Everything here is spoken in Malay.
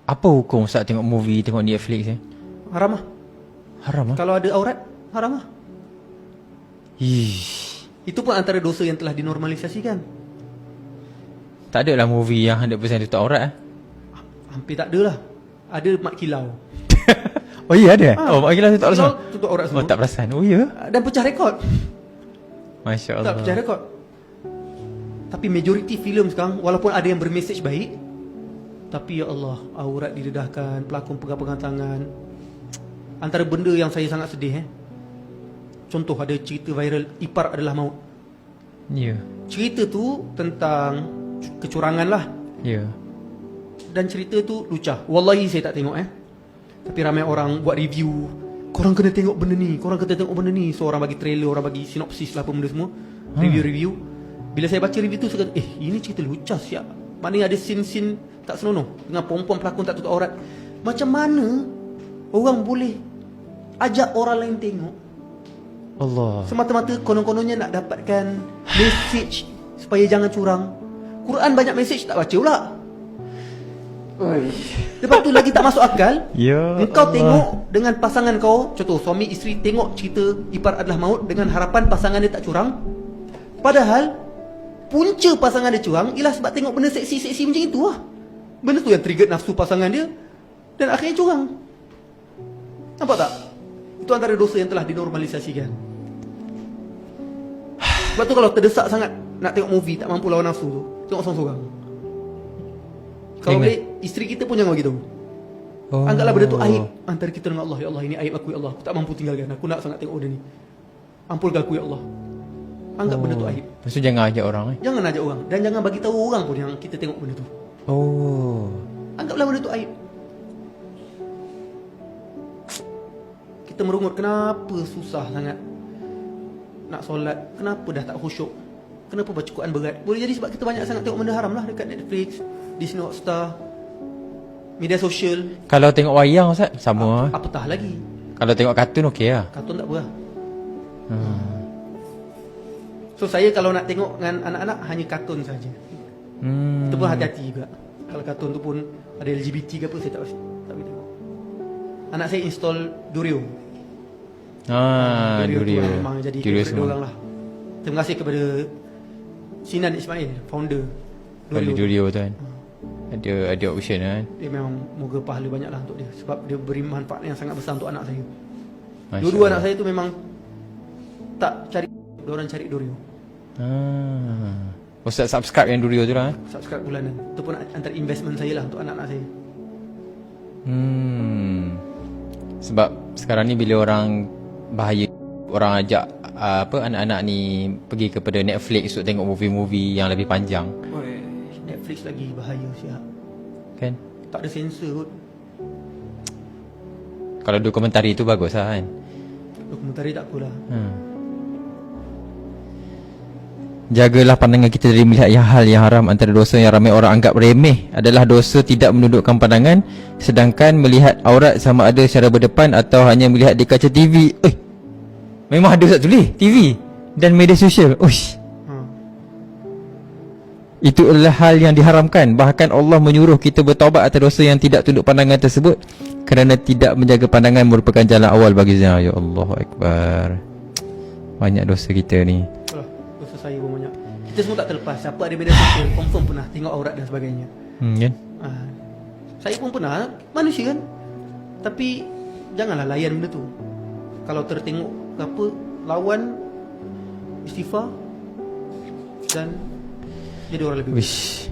Apa hukum Ustaz tengok movie, tengok Netflix ni? Haram lah. Haram lah? Kalau ada aurat, haram lah. Ish. Itu pun antara dosa yang telah dinormalisasikan. Tak ada lah movie yang 100% tutup aurat Hampir tak ada lah. Ada Mak Kilau. Oh iya ada? Oh Mak Kilau tutup aurat semua? Tutup aurat semua. Oh tak perasan. Oh iya? Dan pecah rekod. Masya Tak Allah. pecah rekod. Tapi majoriti filem sekarang, walaupun ada yang bermesej baik, tapi ya Allah, aurat didedahkan, pelakon pegang-pegang tangan. Antara benda yang saya sangat sedih contoh ada cerita viral, Ipar Adalah Maut. Ya. Cerita tu tentang kecurangan lah. Ya. Dan cerita tu lucah. Wallahi saya tak tengok tapi ramai orang buat review. Korang kena tengok benda ni, korang kena tengok benda ni. So orang bagi trailer, orang bagi sinopsis lah apa benda semua. Review-review. Bila saya baca review tu, saya kata, ini cerita lucah siap. Maknanya ada scene-scene tak senonoh dengan perempuan pelakon tak tutup aurat. Macam mana orang boleh ajak orang lain tengok Allah. semata-mata konon-kononnya nak dapatkan message supaya jangan curang. Quran banyak message tak baca pula. Lepas tu lagi tak masuk akal. Ya Engkau Allah. tengok dengan pasangan kau, contoh suami isteri tengok cerita Ipar Adalah Maut dengan harapan pasangan dia tak curang. Padahal punca pasangan dia curang ialah sebab tengok benda seksi-seksi macam itu lah. Benda tu yang trigger nafsu pasangan dia, dan akhirnya curang. Nampak tak? Itu antara dosa yang telah dinormalisasikan. Sebab tu kalau terdesak sangat nak tengok movie, tak mampu lawan nafsu tu, tengok seorang-seorang. Kalau boleh, isteri kita pun jangan bagi tahu. Anggaplah benda tu aib antara kita dengan Allah. Ya Allah, ini aib aku, ya Allah, aku tak mampu tinggalkan. Aku nak sangat tengok benda ni. Ampunkan aku ya Allah. Anggap benda tu aib. Maksud jangan ajak orang Jangan ajak orang, dan jangan bagi tahu orang pun yang kita tengok benda tu. Anggaplah benda tu aib. Kita merungut, kenapa susah sangat nak solat, kenapa dah tak khusyuk, kenapa baca Quran berat. Boleh jadi sebab kita banyak sangat tengok benda haram lah dekat Netflix, Disney Hotstar, media sosial. Kalau tengok wayang Ustaz, sama Apatah lagi. Kalau tengok kartun okey lah. Kartun tak apa lah. So saya kalau nak tengok dengan anak-anak, hanya kartun saja. Itu pun hati-hati juga. Kalau kartun tu pun ada LGBT ke apa, saya tak boleh tengok. Anak saya install Durio. Durio. Memang jadi favorite orang lah. Terima kasih kepada Sinan Ismail, founder Durio tu kan. Ada option kan. Dia memang moga pahala banyak lah untuk dia, sebab dia beri manfaat yang sangat besar untuk anak saya. Masya Dua-dua Allah. anak saya tu memang tak cari, diorang cari Durio. Ustaz subscribe yang Durio tu lah Subscribe bulanan. Itu pun antara investment saya lah untuk anak-anak saya. Sebab sekarang ni bila orang bahaya, orang ajak anak-anak ni pergi kepada Netflix untuk tengok movie-movie yang lebih panjang. Netflix lagi bahaya siap. Kan? Tak ada sensor kot. Kalau dokumentari tu bagus lah kan. Dokumentari tak apalah. Jagalah pandangan kita dari melihat hal yang haram. Antara dosa yang ramai orang anggap remeh adalah dosa tidak menundukkan pandangan, sedangkan melihat aurat sama ada secara berdepan atau hanya melihat di kaca TV. Memang ada Ustaz tulis TV dan media sosial. Itu adalah hal yang diharamkan. Bahkan Allah menyuruh kita bertaubat atas dosa yang tidak tunduk pandangan tersebut, kerana tidak menjaga pandangan merupakan jalan awal bagi zina. Ya Allahu Akbar. Banyak dosa kita ni. Dosa saya pun banyak. Kita semua tak terlepas. Siapa ada media sosial confirm pernah tengok aurat dan sebagainya. Kan? Saya pun pernah, manusia kan. Tapi janganlah layan benda tu. Kalau tertengok apa, lawan, istighfar, dan jadi orang lebih baik.